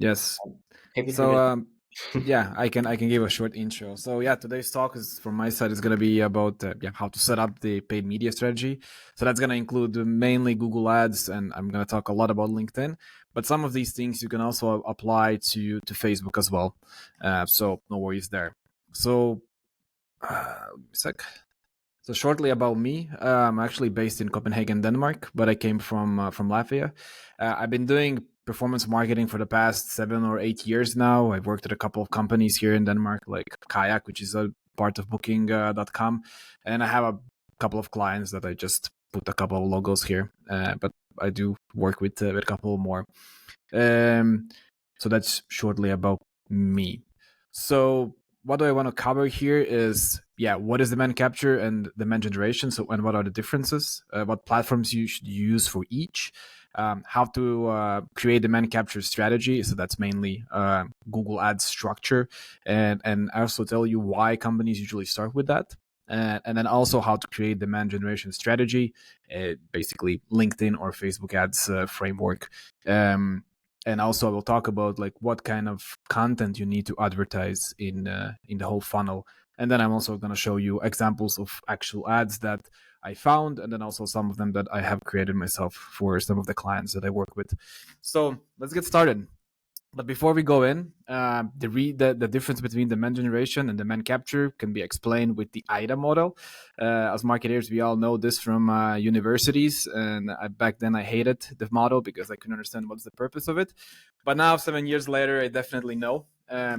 Yes. Happy to So hear yeah, I can give a short intro. So yeah, today's talk is from my side is going to be about how to set up the paid media strategy. So that's going to include mainly Google Ads, and I'm going to talk a lot about LinkedIn. But some of these things you can also apply to Facebook as well. So no worries there. So sec. So shortly about me, I'm actually based in Copenhagen, Denmark, but I came from Latvia. I've been doing performance marketing for the past 7 or 8 years now. I've worked at a couple of companies here in Denmark, like Kayak, which is a part of Booking.com, and I have a couple of clients that I just put a couple of logos here. But I do work with a couple more. Um, so that's shortly about me. So what do I want to cover here is, what is demand capture and demand generation? So, and what are the differences? What platforms you should use for each? How to create demand capture strategy. So that's mainly Google Ads structure, and I also tell you why companies usually start with that. And then also how to create demand generation strategy, basically LinkedIn or Facebook ads framework. And also I will talk about like what kind of content you need to advertise in the whole funnel. And then I'm also going to show you examples of actual ads that I found, and then also some of them that I have created myself for some of the clients that I work with. So let's get started. But before we go in, the difference between demand generation and demand capture can be explained with the IDA model. As marketers, we all know this from universities, and back then I hated the model because I couldn't understand what's the purpose of it. But now, 7 years later, I definitely know.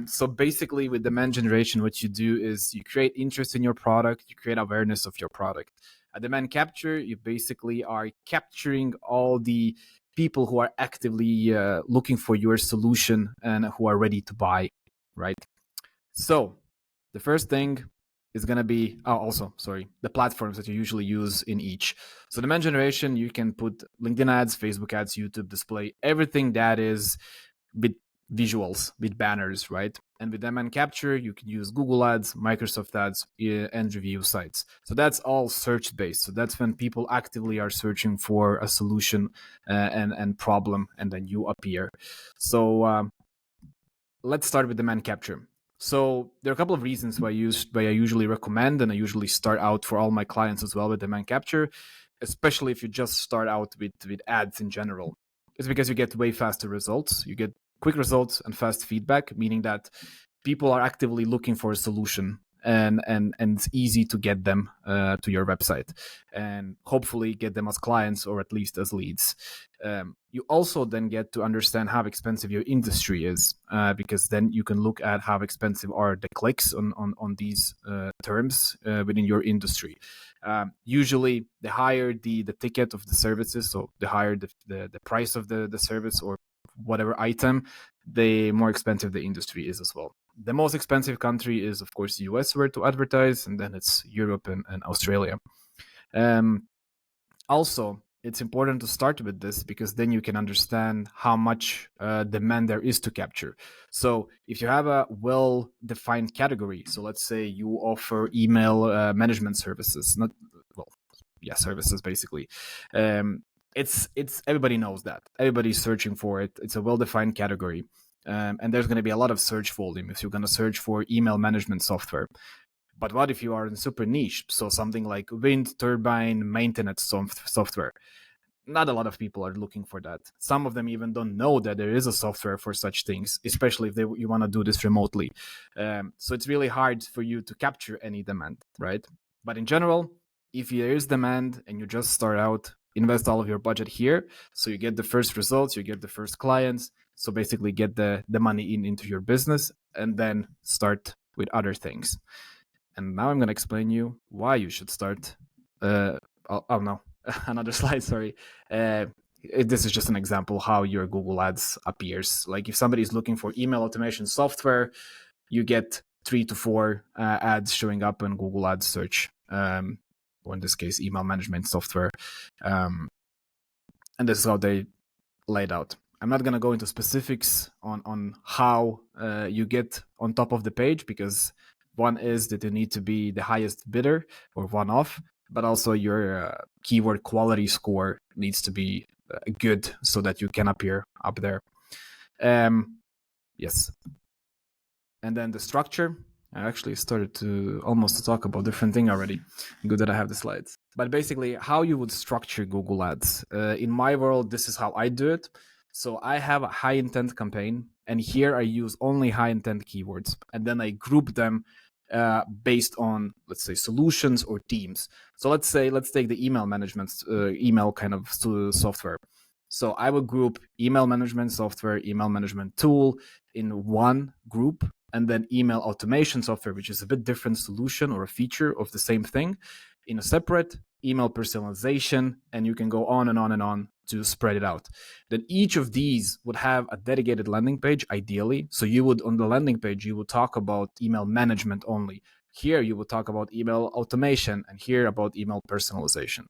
So basically, with demand generation, what you do is you create interest in your product, you create awareness of your product. At demand capture, you basically are capturing all the people who are actively looking for your solution and who are ready to buy, right? So the first thing is going to be also sorry, the platforms that you usually use in each. So demand generation, you can put LinkedIn ads, Facebook ads, YouTube display, everything that is with visuals, with banners, right? And with demand capture, you can use Google Ads, Microsoft Ads, and review sites. So that's all search based. So that's when people actively are searching for a solution and problem, and then you appear. So let's start with demand capture. So there are a couple of reasons why I usually recommend, and I usually start out for all my clients as well with demand capture, especially if you just start out with ads in general. It's because you get way faster results. You get quick results and fast feedback, meaning that people are actively looking for a solution, and it's easy to get them to your website and hopefully get them as clients or at least as leads. You also then get to understand how expensive your industry is, because then you can look at how expensive are the clicks on these terms within your industry. Usually the higher the ticket of the services, so the higher the price of the service or whatever item, the more expensive the industry is as well. The most expensive country is, of course, the US, where to advertise, and then it's Europe and Australia. Um, Also, it's important to start with this because then you can understand how much demand there is to capture. So, if you have a well defined category, so let's say you offer email management services, not well, yeah, services basically. Um, it's everybody knows that everybody's searching for it. It's a well defined category. And there's going to be a lot of search volume if you're going to search for email management software. But what if you are in super niche? So something like wind turbine maintenance software. Not a lot of people are looking for that. Some of them even don't know that there is a software for such things, especially if you want to do this remotely. So it's really hard for you to capture any demand, right? But in general, if there is demand and you just start out, invest all of your budget here. So you get the first results, you get the first clients. So basically get the money into your business and then start with other things. And now I'm going to explain you why you should start. Oh no, another slide. Sorry. This is just an example how your Google Ads appears. Like if somebody is looking for email automation software, you get 3 to 4 ads showing up in Google Ads search. Or in this case, email management software. And this is how they laid out. I'm not going to go into specifics on how you get on top of the page, because one is that you need to be the highest bidder or one off, but also your keyword quality score needs to be good so that you can appear up there. Yes. And then the structure. I actually started to almost to talk about different thing already. Good that I have the slides. But basically, how you would structure Google Ads. In my world, this is how I do it. So I have a high intent campaign, and here I use only high intent keywords, and then I group them based on, let's say, solutions or teams. So let's take the email management, email kind of software. So I would group email management software, email management tool in one group, and then email automation software, which is a bit different solution or a feature of the same thing, in a separate, email personalization, and you can go on and on and on to spread it out. Then each of these would have a dedicated landing page, ideally. So you would, on the landing page, you would talk about email management only. Here you would talk about email automation, and here about email personalization.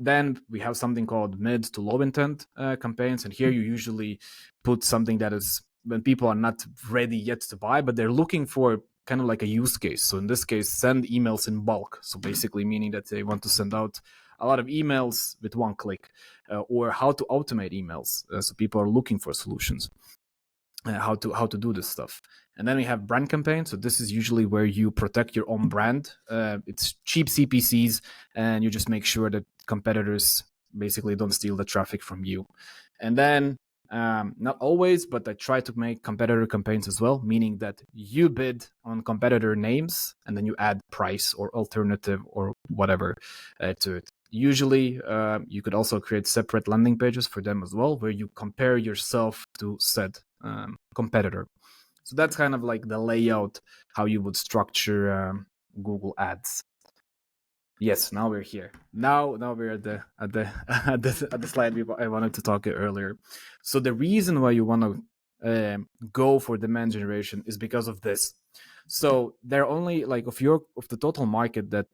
Then we have something called mid to low intent campaigns, and here you usually put something that is when people are not ready yet to buy, but they're looking for kind of like a use case. So in this case, send emails in bulk. So basically meaning that they want to send out a lot of emails with one click, or how to automate emails. So people are looking for solutions. How to do this stuff. And then we have brand campaigns. So this is usually where you protect your own brand. It's cheap CPCs, and you just make sure that competitors basically don't steal the traffic from you. And then not always, but I try to make competitor campaigns as well, meaning that you bid on competitor names and then you add price or alternative or whatever to it. Usually, you could also create separate landing pages for them as well, where you compare yourself to said competitor. So that's kind of like the layout, how you would structure Google Ads. Yes, now we're here. Now we're at the at the slide I wanted to talk earlier. So the reason why you want to go for demand generation is because of this. So they're only like of the total market that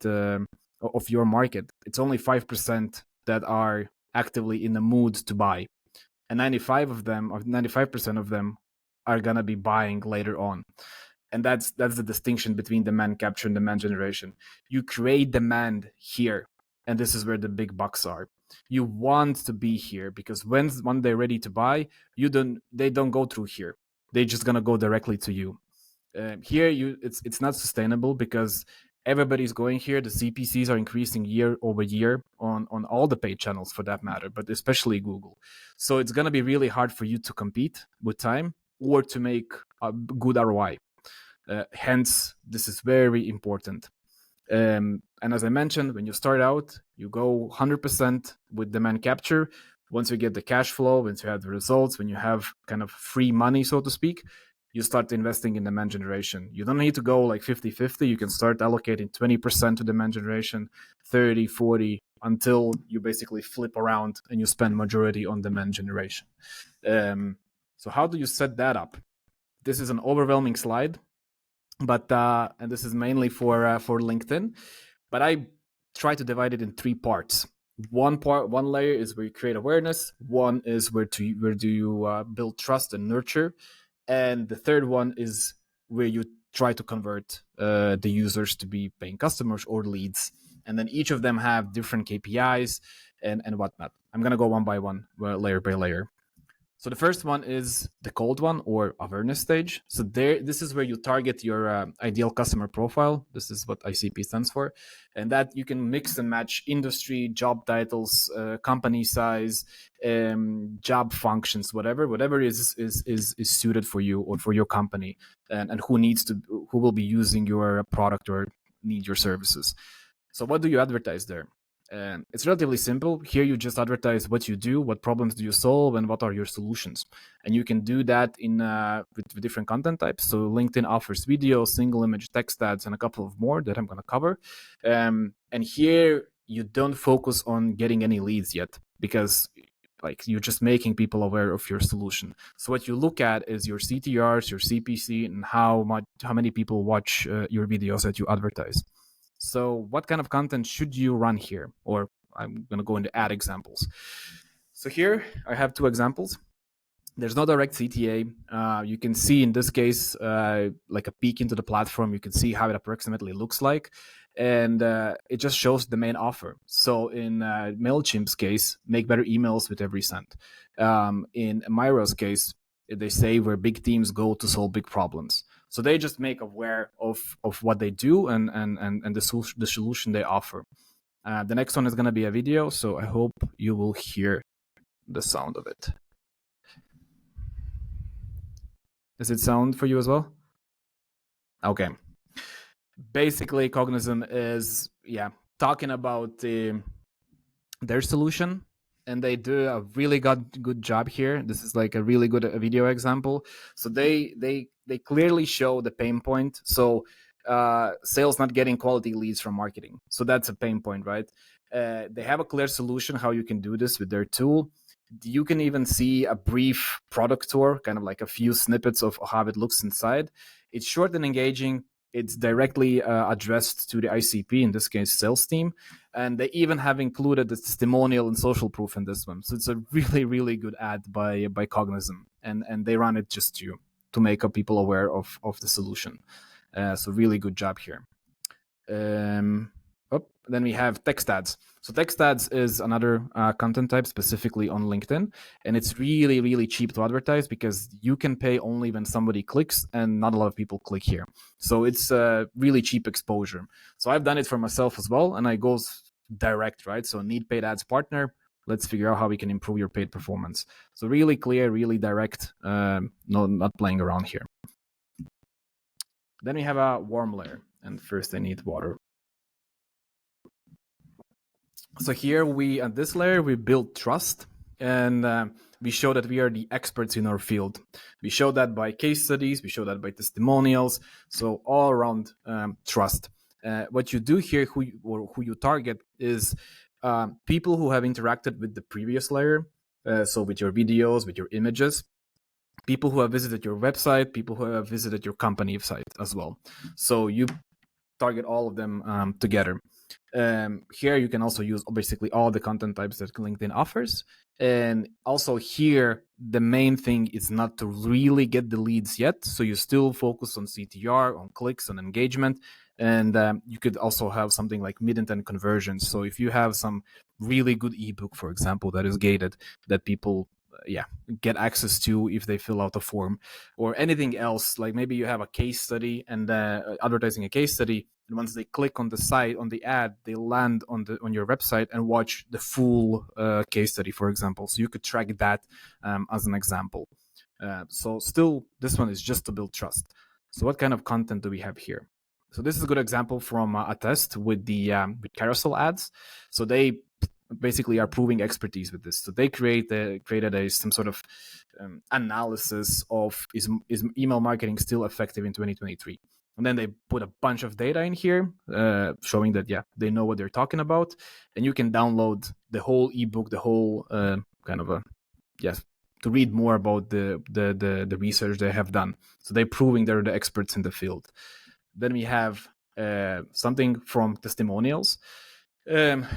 of your market, it's only 5% that are actively in the mood to buy, and 95% of them are gonna be buying later on. And that's the distinction between demand capture and demand generation. You create demand here, and this is where the big bucks are. You want to be here because when they're ready to buy, they don't go through here. They're just gonna go directly to you. Here, it's not sustainable because everybody's going here. The CPCs are increasing year over year on all the paid channels for that matter, but especially Google. So it's gonna be really hard for you to compete with time or to make a good ROI. Hence, this is very important. And as I mentioned, when you start out, you go 100% with demand capture. Once you get the cash flow, once you have the results, when you have kind of free money, so to speak, you start investing in demand generation. You don't need to go like 50-50. You can start allocating 20% to demand generation, 30, 40, until you basically flip around and you spend majority on demand generation. So how do you set that up? This is an overwhelming slide, but and this is mainly for LinkedIn, but I try to divide it in three parts. One layer is where you create awareness. One is where do you build trust and nurture, and the third one is where you try to convert the users to be paying customers or leads. And then each of them have different KPIs and whatnot. I'm gonna go one by one, layer by layer. So the first one is the cold one or awareness stage. So this is where you target your ideal customer profile. This is what ICP stands for, and that you can mix and match industry, job titles, company size, job functions, whatever is suited for you or for your company, and who will be using your product or need your services. So what do you advertise there? It's relatively simple. Here you just advertise what you do, what problems do you solve, and what are your solutions. And you can do that in with different content types. So LinkedIn offers video, single image, text ads, and a couple of more that I'm going to cover. And here you don't focus on getting any leads yet because like you're just making people aware of your solution. So what you look at is your CTRs, your CPC, and how many people watch your videos that you advertise. So what kind of content should you run here? Or I'm going to go into ad examples. So here I have two examples. There's no direct CTA. You can see in this case, like a peek into the platform, you can see how it approximately looks like. And it just shows the main offer. So in MailChimp's case, make better emails with every cent. In Myro's case, they say, where big teams go to solve big problems. So they just make aware of what they do and the solution they offer. The next one is going to be a video, so I hope you will hear the sound of it. Does it sound for you as well? Okay. Basically, Cognism is talking about their solution, and they do a really good job here. This is like a really good video example. So they clearly show the pain point. So sales not getting quality leads from marketing. So that's a pain point, right? They have a clear solution how you can do this with their tool. You can even see a brief product tour, kind of like a few snippets of how it looks inside. It's short and engaging. It's directly addressed to the ICP, in this case, sales team. And they even have included the testimonial and social proof in this one. So it's a really, really good ad by Cognism. And they run it just to make people aware of the solution. So really good job here. Then we have text ads. So text ads is another content type specifically on LinkedIn, and it's really, really cheap to advertise because you can pay only when somebody clicks, and not a lot of people click here. So it's really cheap exposure. So I've done it for myself as well, and I go direct, right? So need paid ads partner. Let's figure out how we can improve your paid performance. So really clear, really direct, not playing around here. Then we have a warm layer, and first I need water. So here at this layer, we build trust, and we show that we are the experts in our field. We show that by case studies, we show that by testimonials, so all around trust. What you do here, who you target, is people who have interacted with the previous layer, so with your videos, with your images, people who have visited your website, people who have visited your company site as well. So you target all of them together. Here you can also use basically all the content types that LinkedIn offers. And also here, the main thing is not to really get the leads yet. So you still focus on CTR, on clicks, on engagement. And you could also have something like mid-intent conversions. So if you have some really good ebook, for example, that is gated, that people get access to if they fill out a form, or anything else, like maybe you have a case study and advertising a case study, and once they click on the site, on the ad, they land on your website and watch the full case study, for example. So you could track that as an example. So still, this one is just to build trust. So what kind of content do we have here? So this is a good example from a test with the with carousel ads. So they basically are proving expertise with this. So they created some sort of analysis of is email marketing still effective in 2023. And then they put a bunch of data in here showing that, they know what they're talking about. And you can download the whole ebook, the whole to read more about the research they have done. So they're proving they're the experts in the field. Then we have something from testimonials.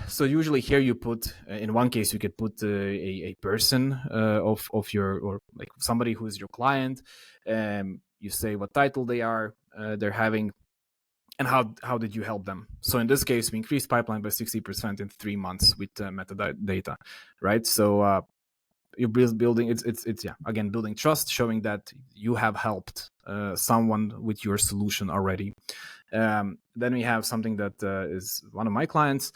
So usually here you put, in one case, you could put a person of your, or like somebody who is your client. You say what title they're having, and how did you help them. So in this case, we increased pipeline by 60% in 3 months with metadata, right? So you're building, it's again, building trust, showing that you have helped someone with your solution already. Then we have something that is one of my clients.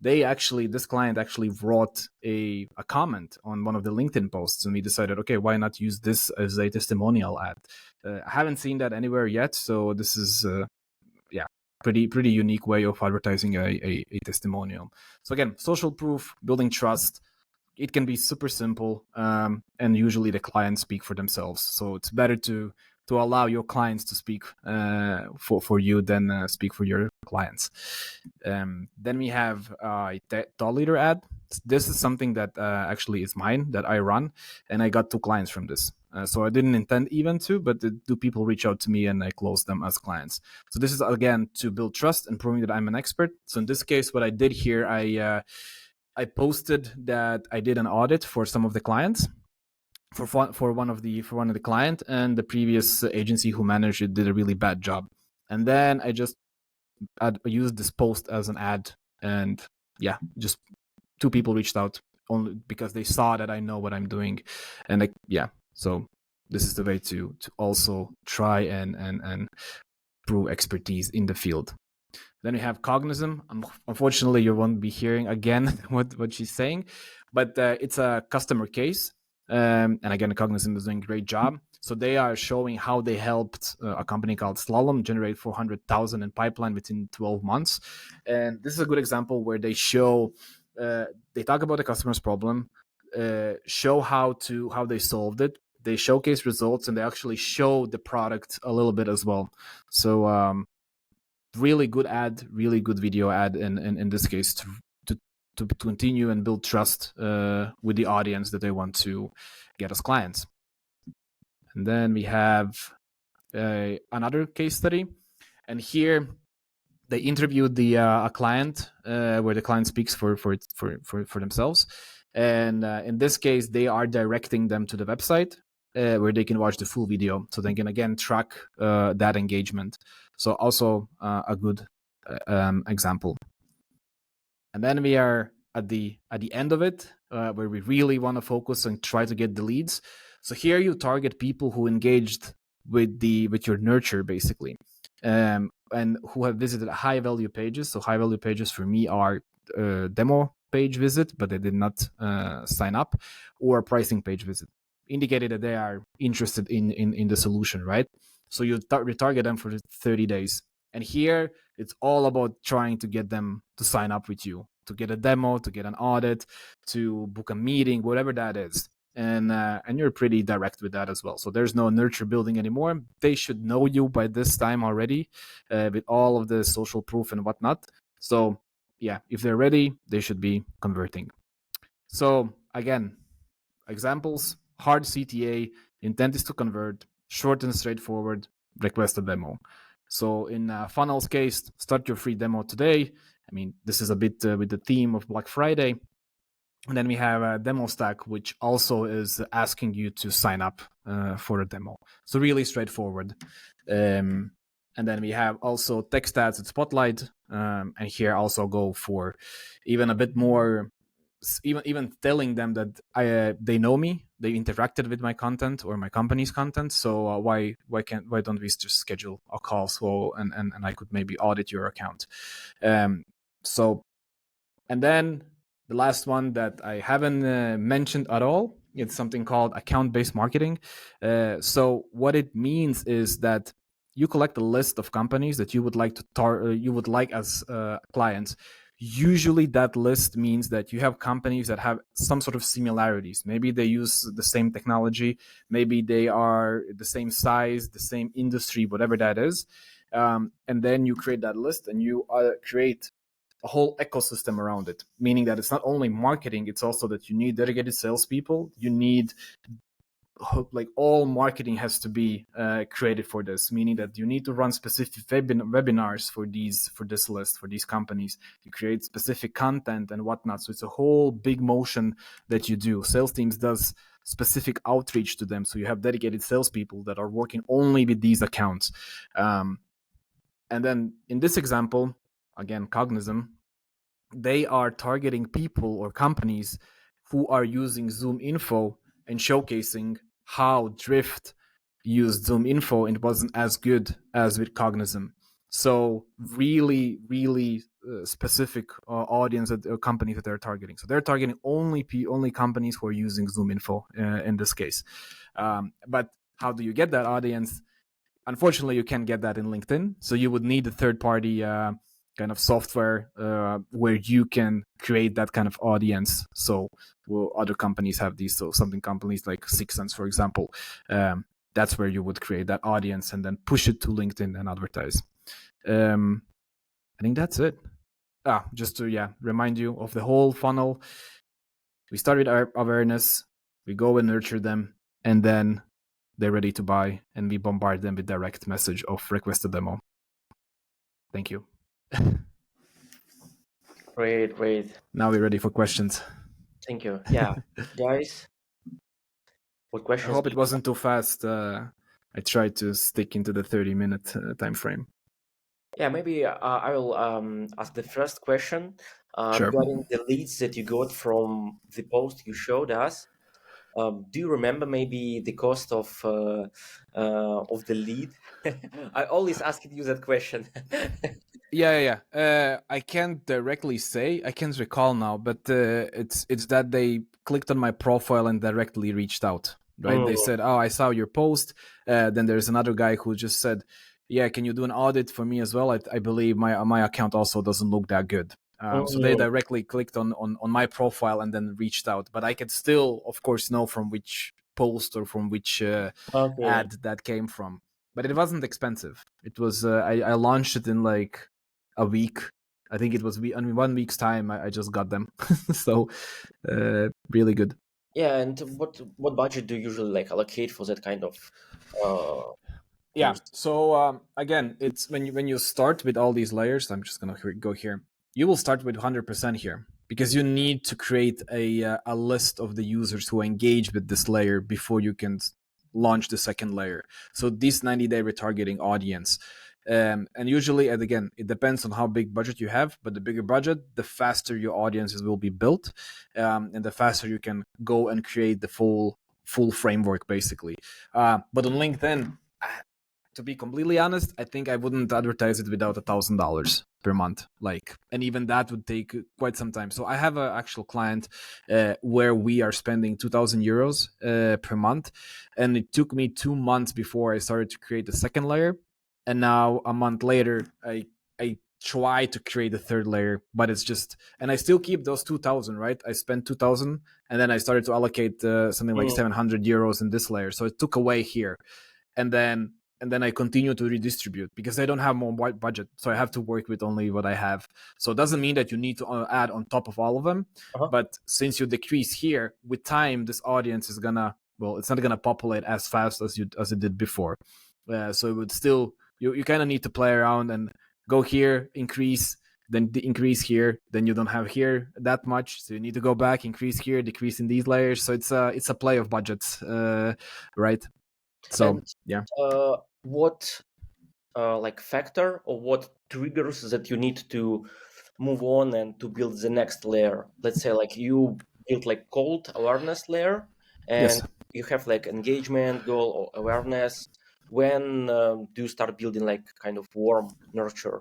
This client actually wrote a comment on one of the LinkedIn posts, and we decided, okay, why not use this as a testimonial ad? I haven't seen that anywhere yet, so this is pretty unique way of advertising a testimonial. So again, social proof, building trust. It can be super simple, and usually the clients speak for themselves. So it's better to allow your clients to speak for you than speak for your clients. Then we have a thought leader ad. This is something that actually is mine, that I run, and I got 2 clients from this. So I didn't intend even to, but do people reach out to me and I close them as clients. So this is, again, to build trust and proving that I'm an expert. So in this case, what I did here, I posted that I did an audit for some of the clients, for one of the client, and the previous agency who managed it did a really bad job. And then I just used this post as an ad, and just 2 people reached out only because they saw that I know what I'm doing, and so this is the way to also try and prove expertise in the field. Then we have Cognism. Unfortunately, you won't be hearing again what she's saying, but it's a customer case. And again, Cognism is doing a great job. So they are showing how they helped a company called Slalom generate 400,000 in pipeline within 12 months. And this is a good example where they show, they talk about the customer's problem, show how they solved it. They showcase results, and they actually show the product a little bit as well. So really good ad, really good video ad in this case to continue and build trust with the audience that they want to get as clients. And then we have another case study, and here they interviewed a client where the client speaks for themselves, and in this case they are directing them to the website where they can watch the full video, so they can again track that engagement. So also a good example. And then we are at the end of it, where we really want to focus and try to get the leads. So here you target people who engaged with your nurture, basically, and who have visited high value pages. So high value pages for me are demo page visit, but they did not sign up, or pricing page visit, indicated that they are interested in the solution, right? So you retarget them for 30 days. And here it's all about trying to get them to sign up with you, to get a demo, to get an audit, to book a meeting, whatever that is. And you're pretty direct with that as well. So there's no nurture building anymore. They should know you by this time already, with all of the social proof and whatnot. So yeah, if they're ready, they should be converting. So again, examples: hard CTA, intent is to convert, short and straightforward, request a demo. So in Funnel's case, start your free demo today. I mean, this is a bit with the theme of Black Friday. And then we have a demo stack, which also is asking you to sign up for a demo. So really straightforward. And then we have also text ads at Spotlight. And here also go for even a bit more, even telling them that they know me, they interacted with my content or my company's content. So why don't we just schedule a call so and I could maybe audit your account. So, and then the last one that I haven't mentioned at all, it's something called account-based marketing. So what it means is that you collect a list of companies that you would like as clients. Usually that list means that you have companies that have some sort of similarities. Maybe they use the same technology, maybe they are the same size, the same industry, whatever that is. And then you create that list, and you create a whole ecosystem around it, meaning that it's not only marketing, it's also that you need dedicated salespeople. You need, like, all marketing has to be created for this, meaning that you need to run specific webinars for this list, for these companies. You create specific content and whatnot. So it's a whole big motion that you do. Sales teams does specific outreach to them. So you have dedicated salespeople that are working only with these accounts. And then in this example, again, Cognism, they are targeting people or companies who are using ZoomInfo and showcasing how Drift used ZoomInfo and it wasn't as good as with Cognism. So really, really specific audience companies that they're targeting. So they're targeting only companies who are using ZoomInfo in this case. But how do you get that audience? Unfortunately, you can't get that in LinkedIn. So you would need a third-party kind of software where you can create that kind of audience. So other companies have these. So something companies like 6sense, for example, that's where you would create that audience and then push it to LinkedIn and advertise. I think that's it. Just to remind you of the whole funnel. We start with our awareness, we go and nurture them, and then they're ready to buy, and we bombard them with direct message of request a demo. Thank you. Great. Now we're ready for questions. Thank you. Yeah, guys, what I questions? hope it wasn't too fast. I tried to stick into the 30-minute time frame. Yeah, maybe I will ask the first question Sure. regarding the leads that you got from the post you showed us. Do you remember maybe the cost of the lead? I always ask you that question. Yeah. I can't directly say. I can't recall now, but it's that they clicked on my profile and directly reached out. Right? They Mm, said, "Oh, I saw your post." Then there's another guy who just said, "Yeah, can you do an audit for me as well? I believe my account also doesn't look that good." So they mm, directly clicked on my profile and then reached out. But I could still, of course, know from which post or from which okay. ad that came from. But it wasn't expensive. It was I launched it in like a week. I think it was in 1 week's time. I just got them, so really good. Yeah, and what budget do you usually like allocate for that kind of uh Yeah. post? So again, it's when you start with all these layers. I'm just gonna go here. You will start with 100% here because you need to create a list of the users who engage with this layer before you can launch the second layer. So this 90-day retargeting audience. And usually, and again, it depends on how big budget you have. But the bigger budget, the faster your audiences will be built, and the faster you can go and create the full framework, basically. But on LinkedIn, to be completely honest, I think I wouldn't advertise it without $1,000 per month. Like, and even that would take quite some time. So I have an actual client where we are spending €2,000 per month, and it took me 2 months before I started to create the second layer, and now a month later, I try to create the third layer, but it's just, and I still keep those 2,000. Right, I spent 2,000, and then I started to allocate something like Mm, €700 in this layer. So it took away here, and then I continue to redistribute because I don't have more budget, so I have to work with only what I have. So it doesn't mean that you need to add on top of all of them, uh-huh. but since you decrease here with time, this audience is gonna, well, it's not gonna populate as fast as it did before. So it would still, you kind of need to play around and go here, increase, then increase here, then you don't have here that much, so you need to go back, increase here, decrease in these layers. So it's a play of budgets, right? So And yeah. what like factor or what triggers that you need to move on and to build the next layer? Let's say like you build like cold awareness layer and Yes. you have like engagement goal or awareness. When do you start building like kind of warm nurture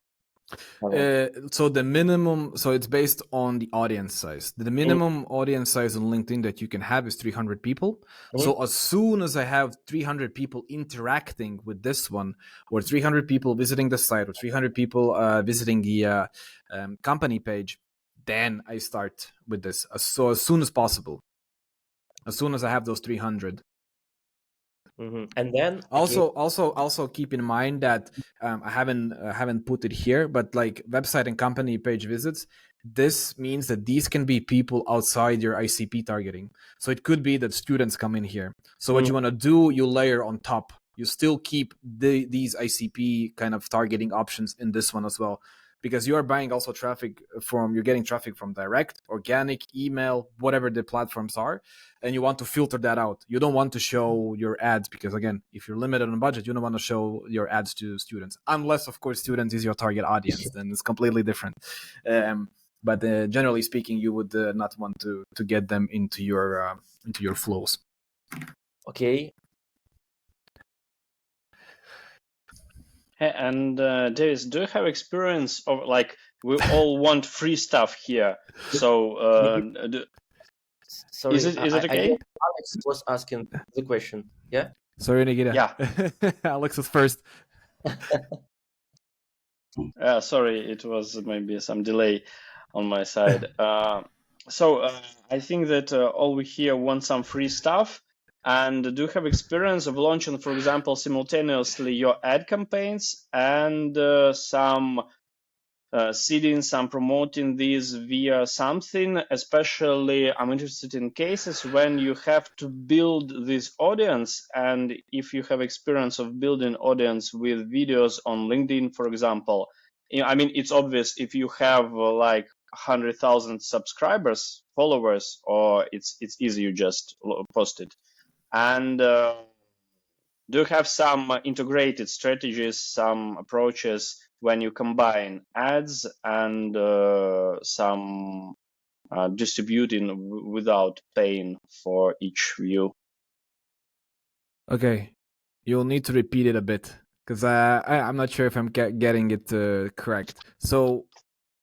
funnel? So the minimum, so it's based on the audience size. The Mm, minimum audience size on LinkedIn that you can have is 300 people. mm, So as soon as I have 300 people interacting with this one, or 300 people visiting the site, or 300 people visiting the company page, then I start with this. So as soon as possible, as soon as I have those 300. mhm. And then again, Also keep in mind that I haven't put it here, but like website and company page visits, this means that these can be people outside your ICP targeting. So it could be that students come in here. So what mm, you want to do, you layer on top. You still keep these ICP kind of targeting options in this one as well, because you are buying also traffic from, you're getting traffic from direct, organic, email, whatever the platforms are, and you want to filter that out. You don't want to show your ads because, again, if you're limited on budget, you don't want to show your ads to students, unless, of course, students is your target audience. Then it's completely different. But generally speaking, you would not want to get them into your flows. okay. Hey, and Davis, do you have experience of like we all want free stuff here? So Maybe, is sorry, it I okay? guess Alex was asking the question. Yeah. Sorry, Nikita. Yeah. Alex is first. Sorry, it was maybe some delay on my side. So I think that all we here want some free stuff. And do you have experience of launching, for example, simultaneously your ad campaigns and some seeding, some promoting these via something? Especially, I'm interested in cases when you have to build this audience, and if you have experience of building audience with videos on LinkedIn, for example. I mean, it's obvious if you have like 100,000 subscribers, followers, or it's easy, you just post it. And do you have some integrated strategies, some approaches when you combine ads and some distributing without paying for each view. Okay, you'll need to repeat it a bit because I'm not sure if I'm getting it correct. So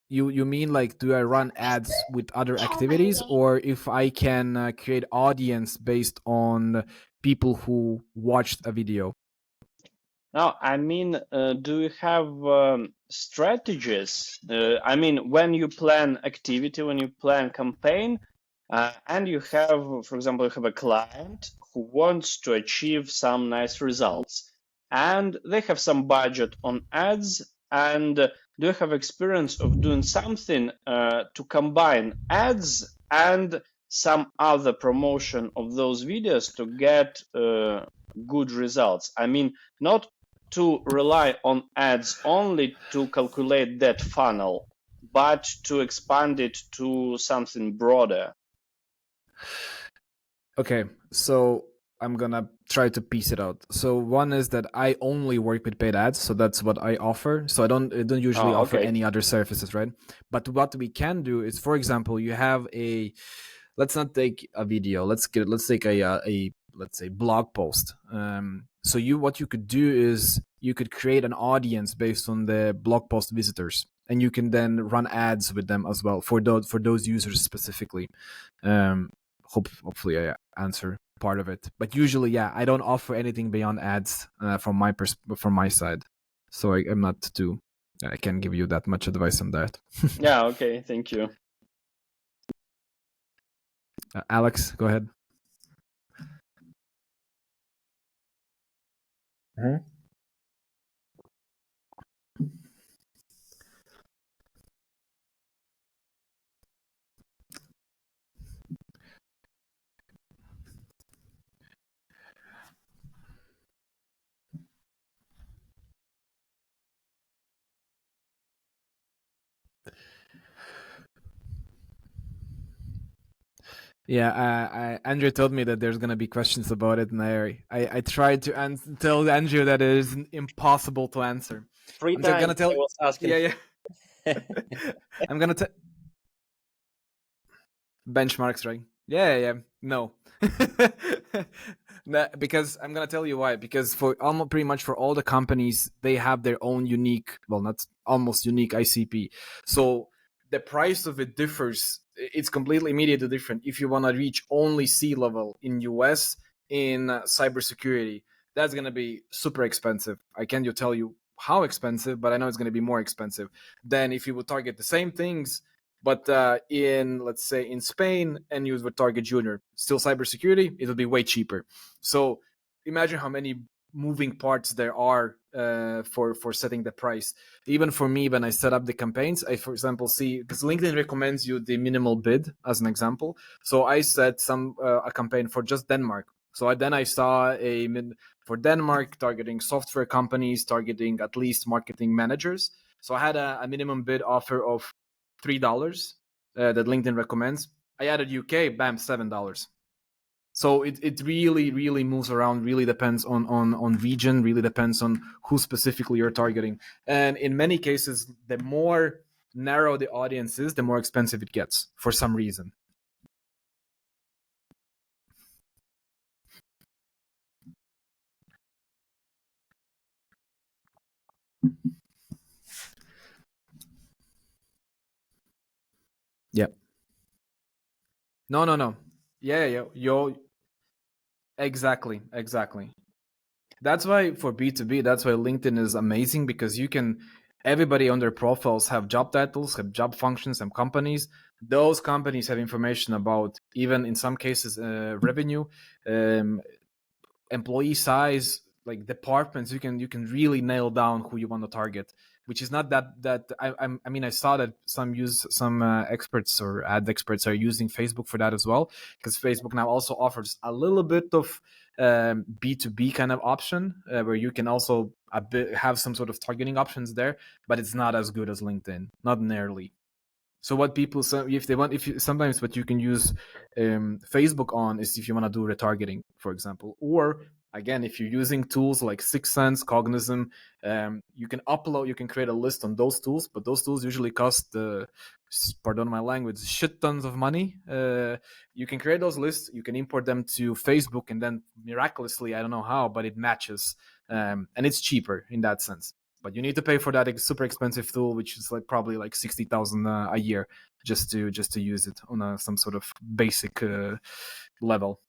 you mean like, do I run ads with other activities, or if I can create audience based on people who watched a video? No, I mean, do you have strategies? I mean, when you plan activity, when you plan campaign, and you have, for example, you have a client who wants to achieve some nice results, and they have some budget on ads, and do you have experience of doing something to combine ads and some other promotion of those videos to get good results? I mean, not to rely on ads only to calculate that funnel, but to expand it to something broader. Okay, so I'm gonna try to piece it out. So one is that I only work with paid ads, so that's what I offer. So I don't usually offer Okay. any other services, right? But what we can do is, for example, you have a, let's not take a video. Let's take a let's say blog post. So what you could do is you could create an audience based on the blog post visitors, and you can then run ads with them as well for those users specifically. Hopefully I answer part of it, but usually, yeah, I don't offer anything beyond ads from my side. So I'm not too. I can't give you that much advice on that. Yeah. Okay. Thank you. Alex, go ahead. Yeah, Andrew told me that there's gonna be questions about it, and I tried to tell Andrew that it is impossible to answer. Free I'm time. gonna tell. I was asking. Yeah. I'm gonna tell benchmarks, right? Yeah. No. Because I'm gonna tell you why. Because for almost pretty much for all the companies, they have their own unique, well, not almost unique ICP. So the price of it differs. It's completely immediately different. If you want to reach only C-level in US in cybersecurity, that's gonna be super expensive. I can't tell you how expensive, but I know it's gonna be more expensive than if you would target the same things, but in, let's say, in Spain, and you would target junior, still cybersecurity, it'll be way cheaper. So imagine how many moving parts there are for setting the price. Even for me, when I set up the campaigns, I, for example, see, because LinkedIn recommends you the minimal bid as an example. So I set a campaign for just Denmark. So then I saw for Denmark, targeting software companies, targeting at least marketing managers. So I had a minimum bid offer of $3 that LinkedIn recommends. I added UK, bam, $7. So it really moves around. Really depends on region. Really depends on who specifically you're targeting. And in many cases, the more narrow the audience is, the more expensive it gets for some reason. Yeah. No. Yeah. Exactly. That's why for B2B, that's why LinkedIn is amazing, because everybody on their profiles have job titles, have job functions, and companies. Those companies have information about, even in some cases, revenue, employee size, like departments. You can really nail down who you want to target, which is not that I mean, I saw that some experts or ad experts are using Facebook for that as well, because Facebook now also offers a little bit of B2B kind of option, where you can also have some sort of targeting options there, but it's not as good as LinkedIn, not nearly. So what people say, sometimes what you can use Facebook on is if you want to do retargeting, for example, or again, if you're using tools like 6sense, Cognism, you can create a list on those tools, but those tools usually cost pardon my language, shit tons of money. You can create those lists, you can import them to Facebook, and then miraculously, I don't know how, but it matches, and it's cheaper in that sense. But you need to pay for that super expensive tool, which is like probably like 60,000 a year just to use it on some sort of basic level.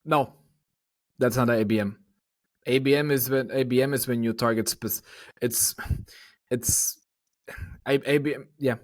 No, that's not ABM. ABM is when you target it's ABM, yeah.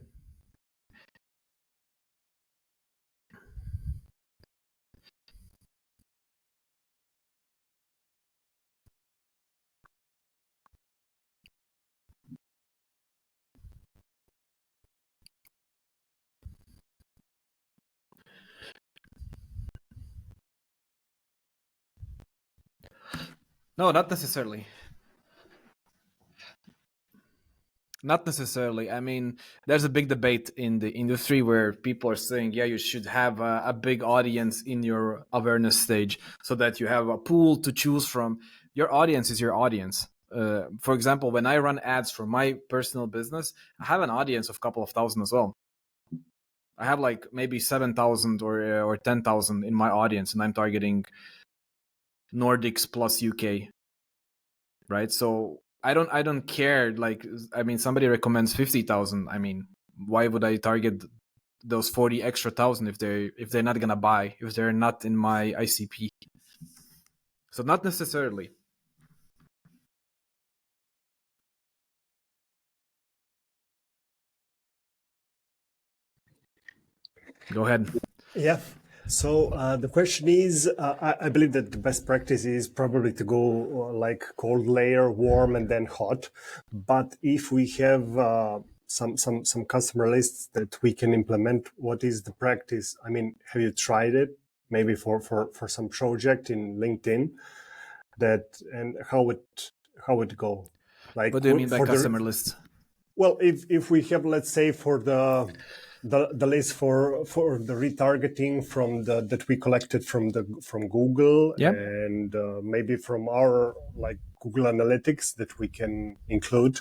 No, not necessarily. Not necessarily. I mean, there's a big debate in the industry where people are saying, yeah, you should have a big audience in your awareness stage so that you have a pool to choose from. Your audience is your audience. For example, when I run ads for my personal business, I have an audience of a couple of thousand as well. I have like maybe 7,000 or 10,000 in my audience, and I'm targeting Nordics plus UK, right? So I don't care. Like, I mean, somebody recommends 50,000. I mean, why would I target those 40 extra thousand if they're not gonna buy, if they're not in my ICP? So not necessarily. Go ahead. Yeah. So the question is, I believe that the best practice is probably to go like cold layer, warm, and then hot. But if we have some customer lists that we can implement, what is the practice? I mean, have you tried it? Maybe for some project in LinkedIn, and how it go? Like, what do you mean by customer lists? Well, if we have, let's say, for the list for the retargeting from that we collected from Google, Yep. and maybe from our like Google Analytics that we can include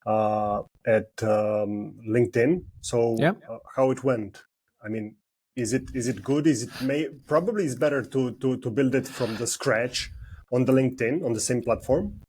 at LinkedIn. So Yep. How it went? I mean, is it good? Probably is better to build it from the scratch on the LinkedIn on the same platform.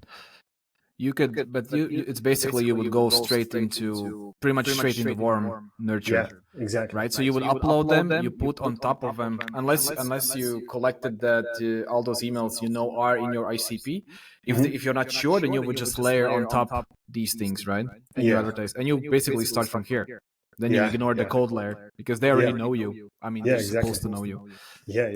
You could, but it's basically you would go straight into pretty much straight into warm nurture. Yeah, exactly. Right, so you would upload them, you put on top of them, unless you collected that all those emails are in your ICP. If you're not sure, then you would just layer on top these things, right? And you advertise, and you basically start from here. Then you ignore the cold layer because they already know you. I mean, they're supposed to know you. Yeah.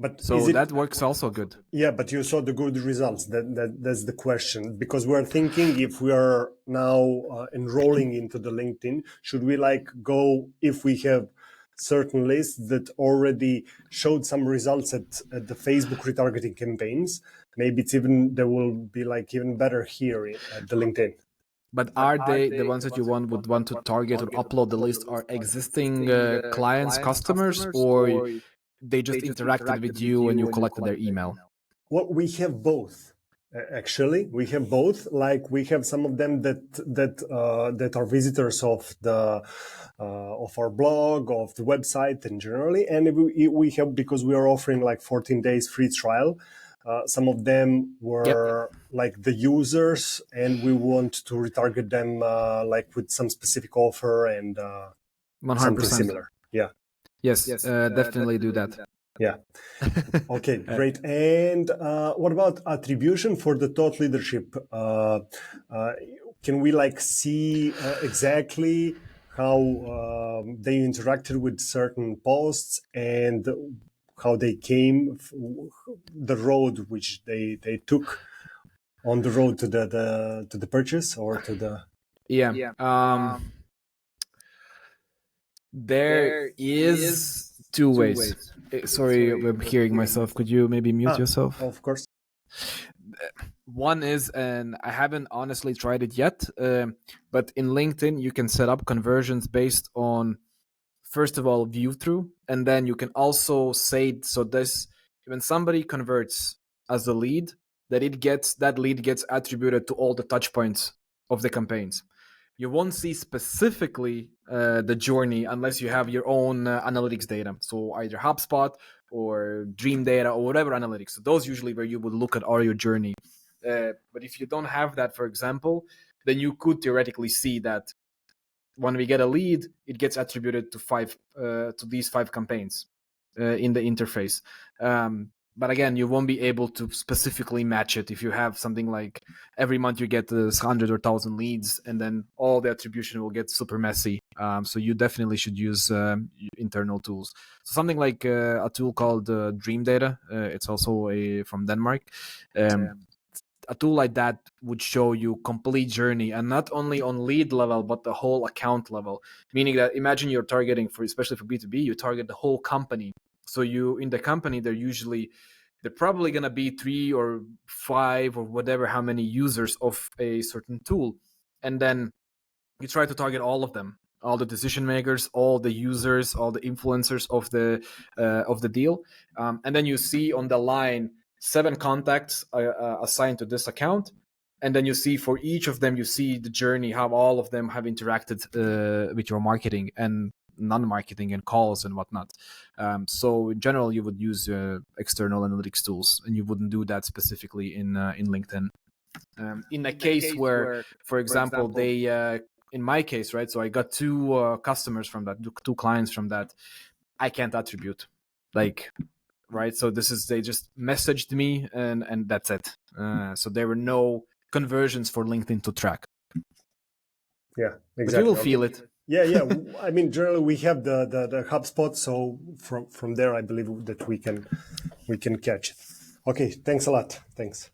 But so that works also good. Yeah, but you saw the good results. That's the question, because we're thinking if we are now enrolling into the LinkedIn, should we like go if we have certain lists that already showed some results at the Facebook retargeting campaigns? Maybe they will be like even better here at the LinkedIn. But are they the ones that you would want to target or upload the list are existing clients, customers, or they just interacted with you and you collected their email? Well, we have both. Actually, we have both. Like we have some of them that are visitors of the of our blog, of the website, and generally, and we have, because we are offering like 14 days free trial. Some of them were like the users, and we want to retarget them like with some specific offer and 100%. Something similar. Yeah. Yes, definitely do that. Yeah. Okay, great. And what about attribution for the thought leadership? Can we like see exactly how they interacted with certain posts and how they came, the road which they took on the road to the purchase or to the there is two ways. Sorry, I'm hearing myself. Could you maybe mute yourself? Of course. One is, and I haven't honestly tried it yet, but in LinkedIn you can set up conversions based on, first of all, view through, and then you can also say, so this, when somebody converts as a lead, that lead gets attributed to all the touch points of the campaigns. You won't see specifically the journey unless you have your own analytics data. So either HubSpot or Dream Data or whatever analytics. So those usually where you would look at all your journey. But if you don't have that, for example, then you could theoretically see that when we get a lead, it gets attributed to these 5 campaigns in the interface. But again, you won't be able to specifically match it if you have something like every month you get 100 or 1,000 leads, and then all the attribution will get super messy. So you definitely should use internal tools. So something like a tool called Dream Data. It's also from Denmark. A tool like that would show you complete journey, and not only on lead level but the whole account level, meaning that imagine you're targeting, for especially for B2B, you target the whole company. So you, in the company, they're probably going to be 3 or 5 or whatever, how many users of a certain tool, and then you try to target all of them, all the decision makers, all the users, all the influencers of the deal, and then you see on the line 7 contacts assigned to this account, and then you see for each of them, you see the journey, how all of them have interacted with your marketing and non-marketing and calls and whatnot. So in general, you would use external analytics tools, and you wouldn't do that specifically in LinkedIn. In a case where, for example, they in my case, right, so I got 2 customers from that, 2 clients from that, I can't attribute, like, right? So this is, they just messaged me and that's it. So there were no conversions for LinkedIn to track. Yeah, exactly. But you will feel it. Yeah. I mean, generally we have the HubSpot, so from there, I believe that we can catch it. Okay, thanks a lot. Thanks.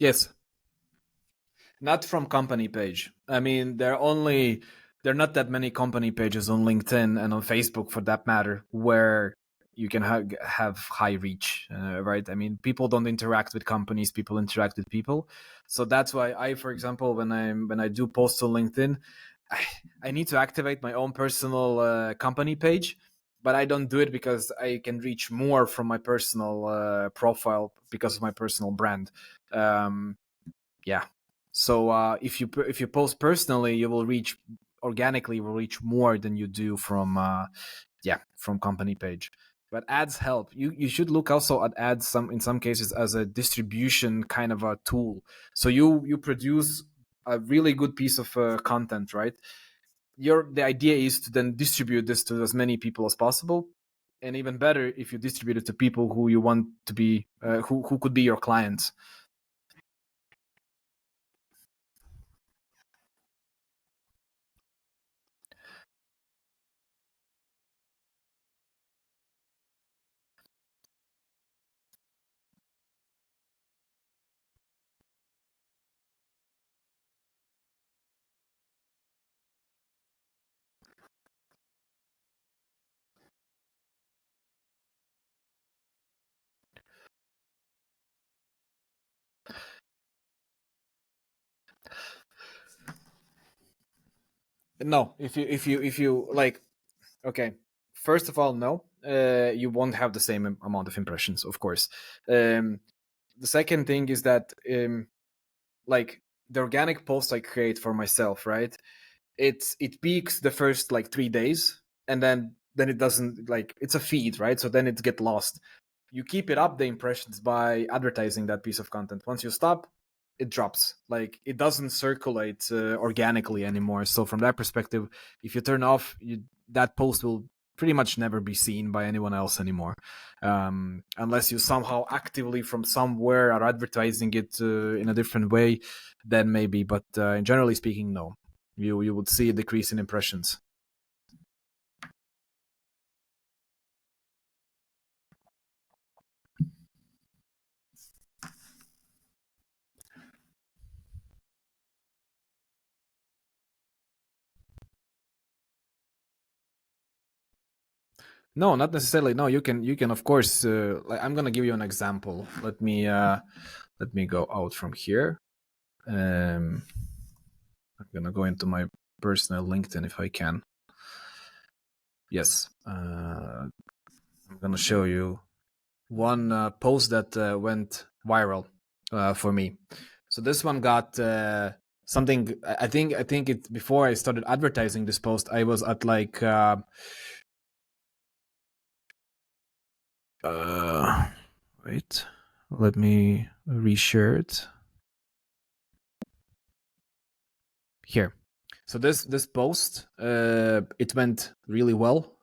Yes. Not from company page. I mean, there are not that many company pages on LinkedIn and on Facebook, for that matter, where you can have high reach, right? I mean, people don't interact with companies; people interact with people. So that's why I, for example, when I do post on LinkedIn, I need to activate my own personal company page, but I don't do it because I can reach more from my personal profile because of my personal brand. Yeah. So if you post personally, you will reach organically, will reach more than you do from company page. But ads help. You should look also at ads in some cases as a distribution kind of a tool. So you produce a really good piece of content, right? The idea is to then distribute this to as many people as possible, and even better if you distribute it to people who you want to be who could be your clients. No, if you like, okay, first of all, no. you won't have the same amount of impressions, of course. The second thing is that like the organic post I create for myself, right? It peaks the first like 3 days, and then it doesn't, like, it's a feed, right? So then it get lost. You keep it up, the impressions, by advertising that piece of content. Once you stop, it drops. Like, it doesn't circulate organically anymore. So from that perspective, if you turn off, that post will pretty much never be seen by anyone else anymore, unless you somehow actively from somewhere are advertising it in a different way, then maybe. But generally speaking, no. You would see a decrease in impressions. No, not necessarily. No, you can of course. Like, I'm gonna give you an example. Let me go out from here. I'm gonna go into my personal LinkedIn if I can. Yes, I'm gonna show you one post that went viral for me. So this one got something. I think it, before I started advertising this post, I was at like wait, let me reshare it here. So this post, it went really well.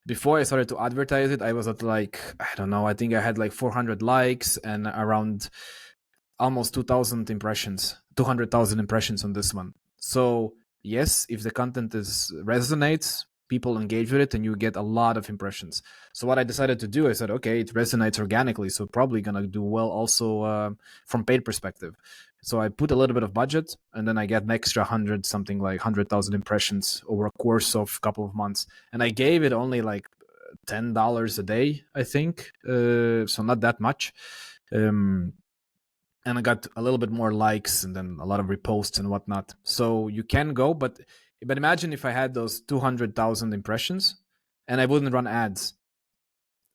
Before I started to advertise it, I was at like, I don't know, I think I had like 400 likes and around almost 2,000 impressions, 200,000 impressions on this one. So yes, if the content resonates, people engage with it, and you get a lot of impressions. So what I decided to do, I said, okay, it resonates organically, so probably gonna do well also from paid perspective. So I put a little bit of budget, and then I get an extra 100, something like 100,000 impressions over a course of a couple of months. And I gave it only like $10 a day, I think, so not that much. And I got a little bit more likes and then a lot of reposts and whatnot. So you can go, but imagine if I had those 200,000 impressions and I wouldn't run ads.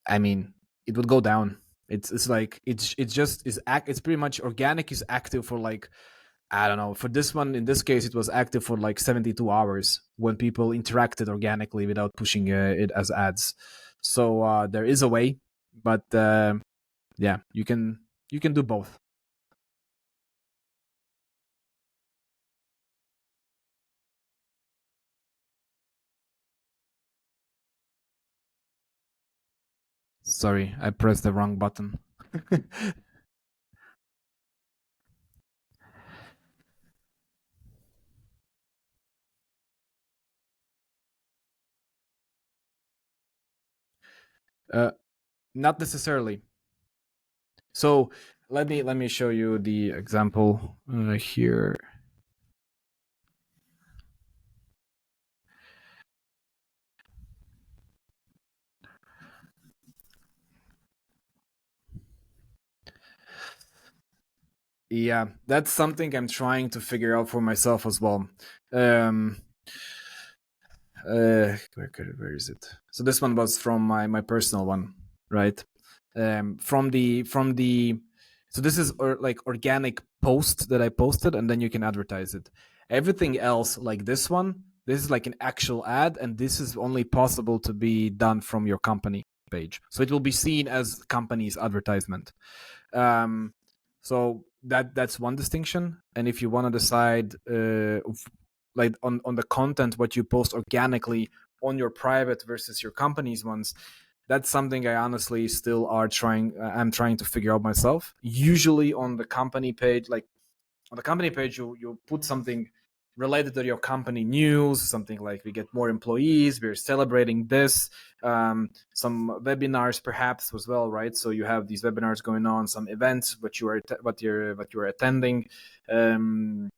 I mean, it would go down. It's like it's pretty much organic is active for like, I don't know. For this one, in this case, it was active for like 72 hours when people interacted organically without pushing it as ads. So there is a way, but yeah, you can do both. Sorry, I pressed the wrong button. Not necessarily. So let me show you the example here. Yeah, that's something I'm trying to figure out for myself as well. Where is it? So this one was from my personal one, right? From the so this is like organic post that I posted, and then you can advertise it. Everything else, like this one, this is like an actual ad, and this is only possible to be done from your company page. So it will be seen as company's advertisement. So that's one distinction. And if you want to decide like on the content what you post organically on your private versus your company's ones, that's something I honestly still I'm trying to figure out myself. Usually on the company page, like on the company page, you put something related to your company news, something like we get more employees, we're celebrating this, some webinars perhaps as well, right? So you have these webinars going on, some events what you're attending, from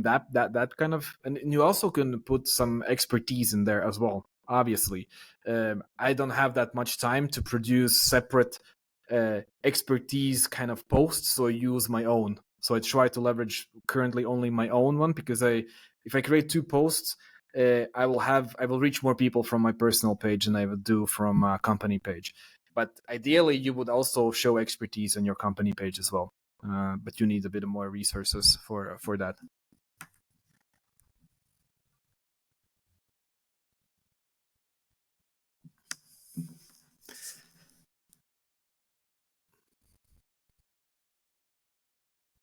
that kind of, and you also can put some expertise in there as well. Obviously, I don't have that much time to produce separate expertise kind of posts, so I use my own. So I try to leverage currently only my own one, because if I create two posts, I will reach more people from my personal page than I would do from a company page. But ideally, you would also show expertise on your company page as well. But you need a bit more resources for that.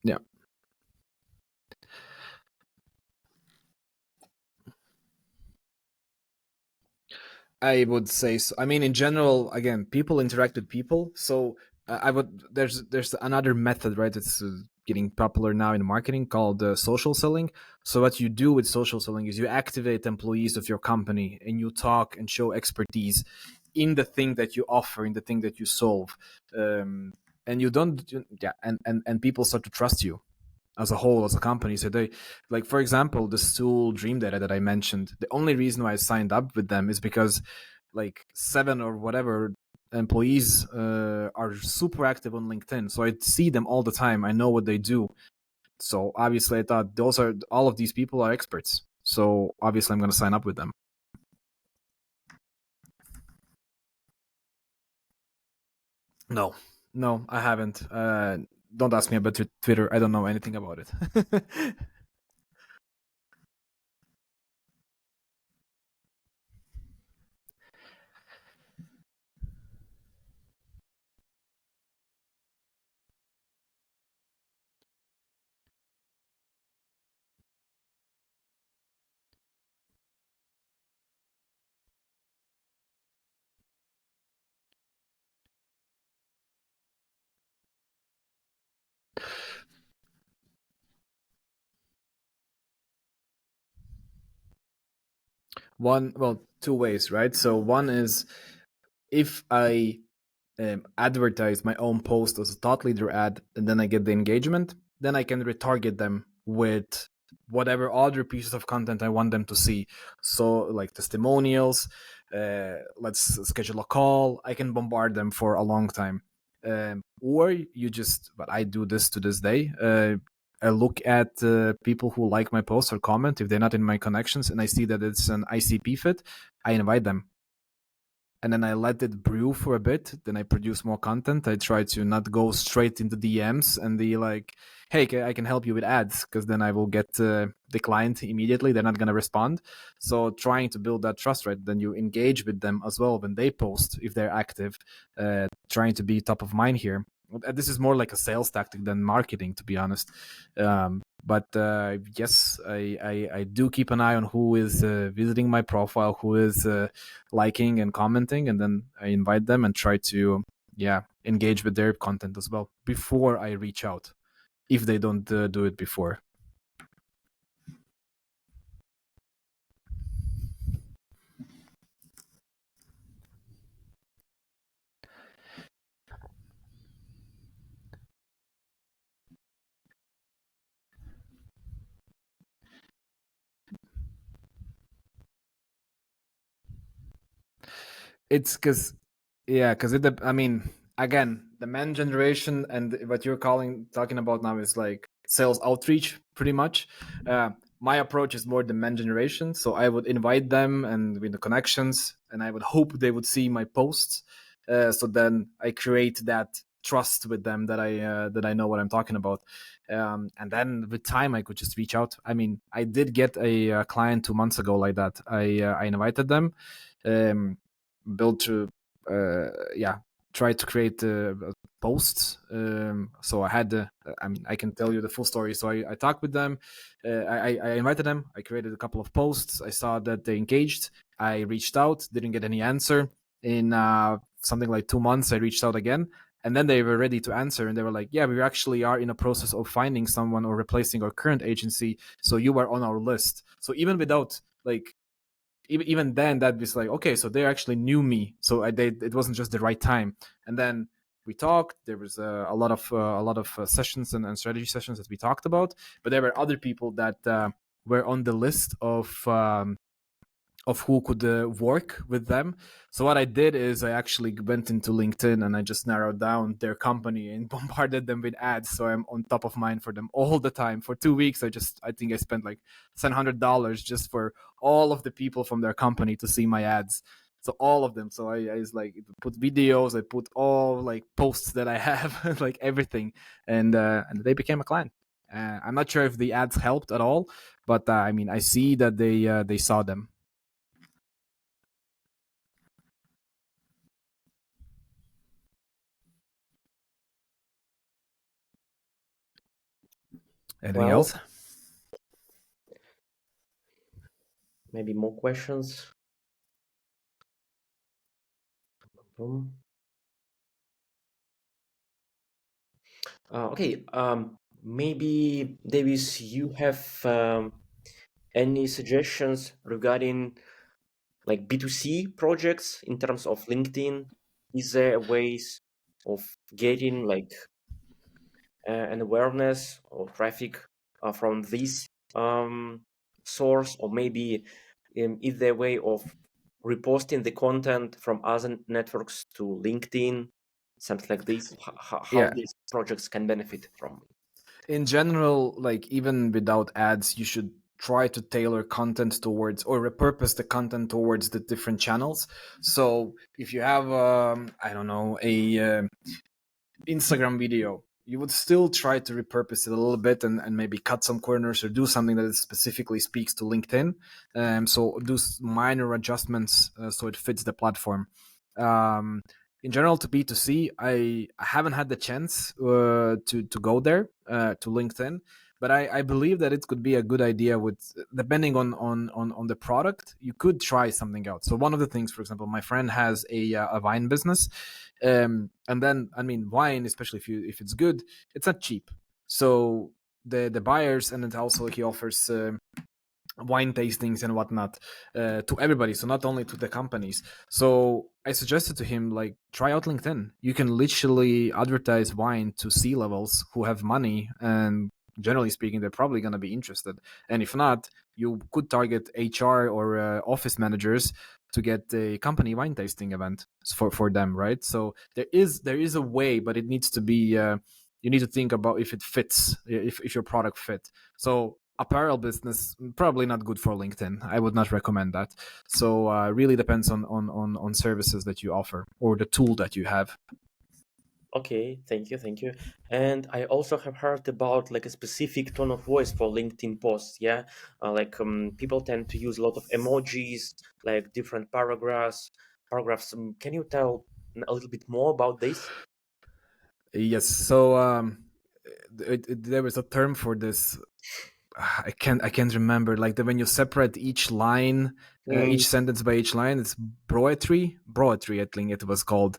Yeah. I would say so. I mean, in general, again, people interact with people. So I would there's another method, right? It's getting popular now in marketing called social selling. So what you do with social selling is you activate employees of your company and you talk and show expertise in the thing that you offer, in the thing that you solve, and you don't, yeah, and people start to trust you as a whole, as a company. So they, like, for example, this tool Dream Data that I mentioned, the only reason why I signed up with them is because like 7 or whatever employees are super active on LinkedIn. So I see them all the time. I know what they do. So obviously I thought all of these people are experts. So obviously I'm going to sign up with them. No, I haven't. Don't ask me about Twitter. I don't know anything about it. Two ways, right? So one is if I advertise my own post as a thought leader ad and then I get the engagement, then I can retarget them with whatever other pieces of content I want them to see. So like testimonials, let's schedule a call. I can bombard them for a long time. Or you just, but I do this to this day. I look at people who like my post or comment. If they're not in my connections and I see that it's an ICP fit, I invite them. And then I let it brew for a bit. Then I produce more content. I try to not go straight into DMs and be like, hey, I can help you with ads, because then I will get declined immediately. They're not going to respond. So trying to build that trust, right? Then you engage with them as well when they post, if they're active, trying to be top of mind here. This is more like a sales tactic than marketing, to be honest. But yes, I do keep an eye on who is visiting my profile, who is liking and commenting, and then I invite them and try to engage with their content as well before I reach out, if they don't do it before. It's because I mean, again, the man generation and what you're talking about now is like sales outreach, pretty much. My approach is more the man generation, so I would invite them and with the connections, and I would hope they would see my posts. So then I create that trust with them that I know what I'm talking about. And then with time, I could just reach out. I mean, I did get a client 2 months ago like that. I invited them. Built to try to create posts. So I had I mean, I can tell you the full story. So I talked with them. I invited them. I created a couple of posts. I saw that they engaged. I reached out, didn't get any answer. In something like 2 months, I reached out again, and then they were ready to answer, and they were like, yeah, we actually are in a process of finding someone or replacing our current agency, so you are on our list. So even without like even then, that was like, okay, so they actually knew me, so it wasn't just the right time. And then we talked. There was a lot of sessions and strategy sessions that we talked about, but there were other people that were on the list of who could work with them. So what I did is I actually went into LinkedIn and I just narrowed down their company and bombarded them with ads. So I'm on top of mind for them all the time. For 2 weeks, I think I spent like $700 just for all of the people from their company to see my ads. So all of them. So I was like put videos, I put all like posts that I have, like everything, and they became a client. I'm not sure if the ads helped at all, but I mean I see that they saw them. Anything Well, else? maybe more questions. Okay. Maybe Davis, you have any suggestions regarding like B2C projects in terms of LinkedIn? Is there ways of getting like an awareness or traffic from this source, or maybe is there a way of reposting the content from other networks to LinkedIn, something like this? How Yeah. these projects can benefit from? In general, like even without ads, you should try to tailor content towards or repurpose the content towards the different channels. So if you have, I don't know, a Instagram video, you would still try to repurpose it a little bit and maybe cut some corners or do something that specifically speaks to LinkedIn. So do minor adjustments so it fits the platform. Um, in general, to B2C, I haven't had the chance to go there to LinkedIn, but I believe that it could be a good idea with depending on the product. You could try something out. So one of the things, for example, my friend has a wine business, and then I mean wine, especially if it's good, it's not cheap. So the buyers, and then also he offers wine tastings and whatnot to everybody, so not only to the companies. So I suggested to him, like, try out LinkedIn. You can literally advertise wine to C-levels who have money, and generally speaking they're probably going to be interested. And if not, you could target HR or office managers to get a company wine tasting event for them, right? So there is a way, but it needs to be you need to think about if it fits, if your product fit. So apparel business probably not good for LinkedIn. I would not recommend that. So really depends on services that you offer or the tool that you have. Okay, thank you. And I also have heard about like a specific tone of voice for LinkedIn posts. Yeah, like people tend to use a lot of emojis, like different paragraphs. Can you tell a little bit more about this? Yes. So there was a term for this. I can't remember. Like when you separate each line, Mm, each sentence by each line, it's broetry. I think it was called.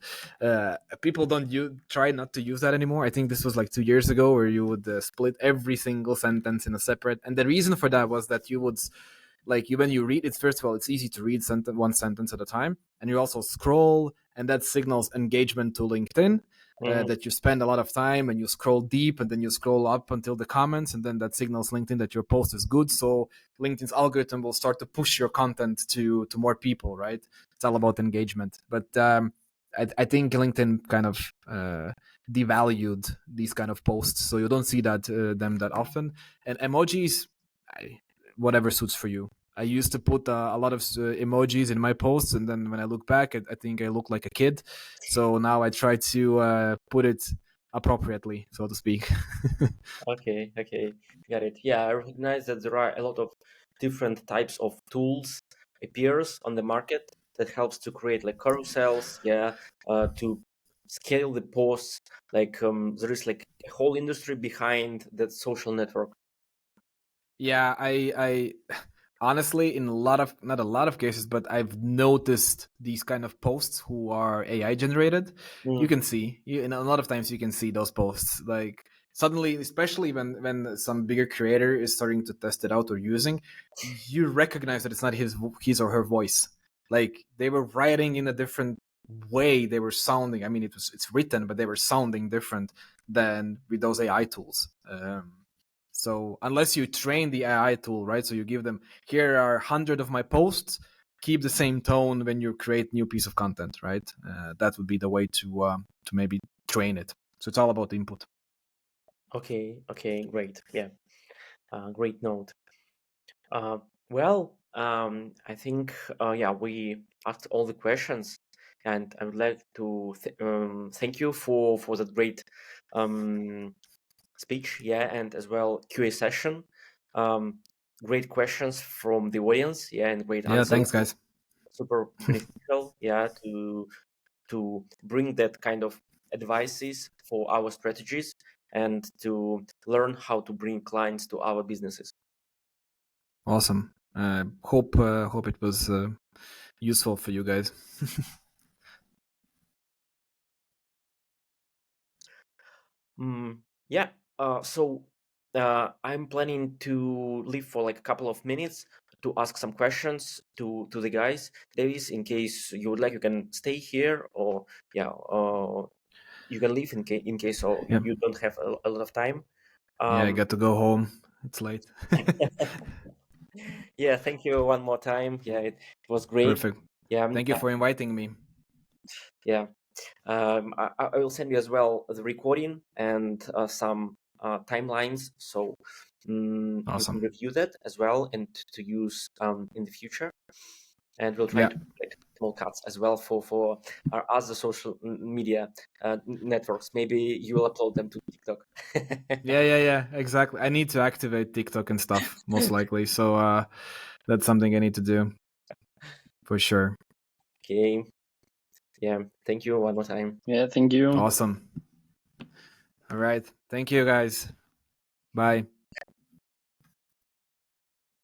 People don't try not to use that anymore. I think this was like 2 years ago, where you would split every single sentence in a separate. And the reason for that was that you would, like, when you read it, first of all, it's easy to read one sentence at a time, and you also scroll, and that signals engagement to LinkedIn. mm, That you spend a lot of time and you scroll deep, and then you scroll up until the comments, and then that signals LinkedIn that your post is good. So LinkedIn's algorithm will start to push your content to more people, right? It's all about engagement. But I think LinkedIn kind of devalued these kind of posts, so you don't see them that often. And emojis, whatever suits for you. I used to put a lot of emojis in my posts, and then when I look back, I think I look like a kid. So now I try to put it appropriately, so to speak. okay, got it. Yeah, I recognize that there are a lot of different types of tools appears on the market that helps to create like carousels, yeah, to scale the posts. Like there is like a whole industry behind that social network. Yeah, I honestly, in a lot of, not a lot of cases, but I've noticed these kind of posts who are AI generated. You Mm, can see, and a lot of times you can see those posts, like suddenly, especially when some bigger creator is starting to test it out or using, you recognize that it's not his or her voice. Like they were writing in a different way, they were sounding. I mean, it's written, but they were sounding different than with those AI tools. So unless you train the AI tool, right? So you give them, here are 100 of my posts. keep the same tone when you create new piece of content, right? That would be the way to maybe train it. So it's all about input. Okay, great. Yeah, great note. Well, I think we asked all the questions, and I would like to thank you for that great speech, yeah, and as well QA session. Great questions from the audience, yeah, and great Yeah, answers. thanks, guys. Super beneficial, yeah, to bring that kind of advices for our strategies and to learn how to bring clients to our businesses. Awesome. Hope it was useful for you guys. Yeah. So I'm planning to leave for like a couple of minutes to ask some questions to the guys. Davis, in case you would like, you can stay here, or you can leave in case or Yeah. you don't have a lot of time. Yeah, I got to go home. It's late. Yeah, thank you one more time. Yeah, it was great. Perfect. Yeah, Thank you for inviting me. yeah. I will send you as well the recording and some timelines, so you Awesome. can review that as well and to use in the future. And we'll try Yeah. to make small cuts as well for our other social media networks. Maybe you will upload them to TikTok. Yeah. Exactly. I need to activate TikTok and stuff, most likely. So that's something I need to do for sure. Okay. Yeah. Thank you one more time. Yeah, thank you. Awesome. All right. Thank you, guys. Bye.